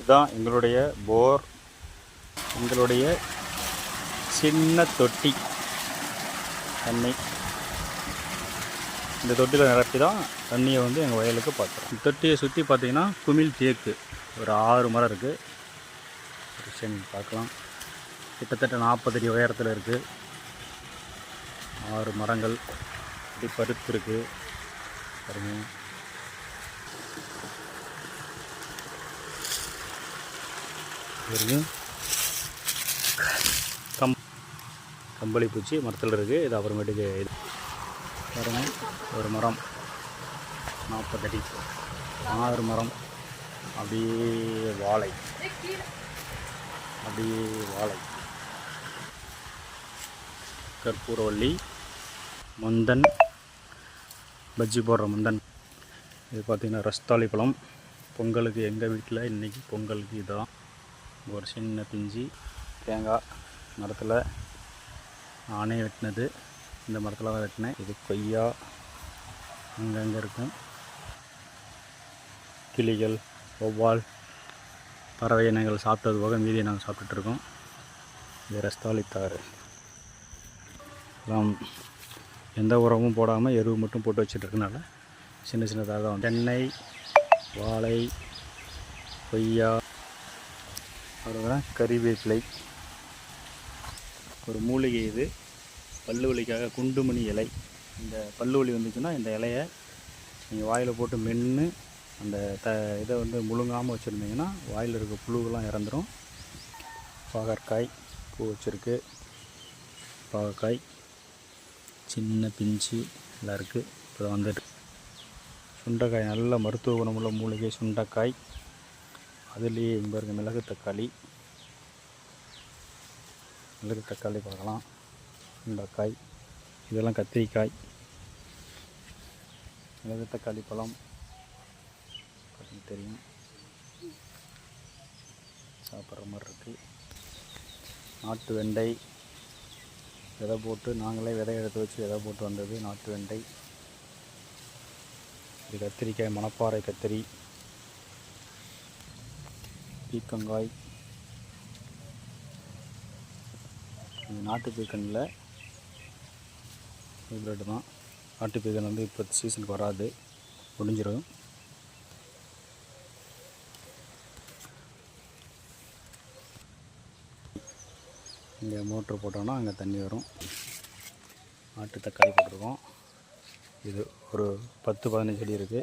இதுதான் எங்களுடைய போர், எங்களுடைய சின்ன தொட்டி தண்ணி. இந்த தொட்டியில் நிரப்பி தான் தண்ணியை வந்து எங்கள் வயலுக்கு பார்த்துறோம். இந்த தொட்டியை சுற்றி பார்த்திங்கன்னா குமிழ் தேக்கு ஒரு 6 மரம் இருக்குது. ஒரு விஷயம் பார்க்கலாம். கிட்டத்தட்ட 40 அடி உயரத்தில் இருக்குது. 6 மரங்கள் இப்படி பருத்து இருக்குது பாருங்க. கம்பளி பூச்சி மரத்தில் இருக்குது. இது அப்புறமேட்டுக்கு இது பாருங்க, ஒரு மரம் 40 அடி, 6 மரம், அப்படியே வாழை, கற்பூரவள்ளி, முந்தன், பஜ்ஜி போடுற முந்தன். இது பார்த்திங்கன்னா ரஸ்தாளி பழம். பொங்கலுக்கு எங்கள் வீட்டில் இன்றைக்கி பொங்கலுக்கு இதுதான். ஒரு சின்ன பிஞ்சி தேங்காய் மரத்தில் நானே வெட்டினது. இந்த மரத்தில் தான் வெட்டினேன். இது கொய்யா அங்கங்கே இருக்கும். கிளிகள், வௌவால், பறவை இனங்கள் சாப்பிட்டது போக மீதியை நாங்கள் சாப்பிட்டுட்ருக்கோம். இது ரஸ்தாளித்தாறு. எல்லாம் எந்த உரமும் போடாமல் எருவு மட்டும் போட்டு வச்சுட்ருக்கனால சின்ன சின்னதாக தான். தென்னை, வாழை, கொய்யா, அப்புறம் கறிவேப்பிலை, ஒரு மூலிகை. இது பல்லு வலிக்காக குண்டுமணி இலை. இந்த பல்லு வலி வந்துச்சுன்னா இந்த இலையை நீங்கள் வாயில் போட்டு மென்று அந்த இதை வந்து முழுங்காமல் வச்சுருந்தீங்கன்னா வாயில் இருக்க புழுவெல்லாம் இறந்துடும். பாகற்காய் பூ வச்சுருக்கு. பாகற்காய் சின்ன பிஞ்சு எல்லாம் இருக்குது. இப்போ வந்துட்டு சுண்டைக்காய், நல்ல மருத்துவ குணமுள்ள மூலிகை சுண்டைக்காய். அதுலேயே இங்கே இருக்க மிளகு தக்காளி பார்க்கலாம். சுண்டைக்காய், இதெல்லாம் கத்திரிக்காய், மிளகு தக்காளி பழம் தெரியும், சாப்பிட்ற மாதிரி இருக்குது. நாட்டு வெண்டை விதை போட்டு நாங்களே விதை எடுத்து வச்சு விதை போட்டு வந்தது நாட்டு வெண்டை. இது கத்திரிக்காய், மணப்பாறை கத்திரி, பீக்கங்காய். இது நாட்டு பீக்கனில் ஹைப்ரிட் தான். நாட்டு பீக்கன் வந்து இப்போ சீசனுக்கு வராது, முடிஞ்சிடும். இங்கே மோட்ரு போட்டோன்னா அங்கே தண்ணி வரும். நாட்டு தக்காளி போட்டிருக்கோம். இது ஒரு 10-15 செடி இருக்குது.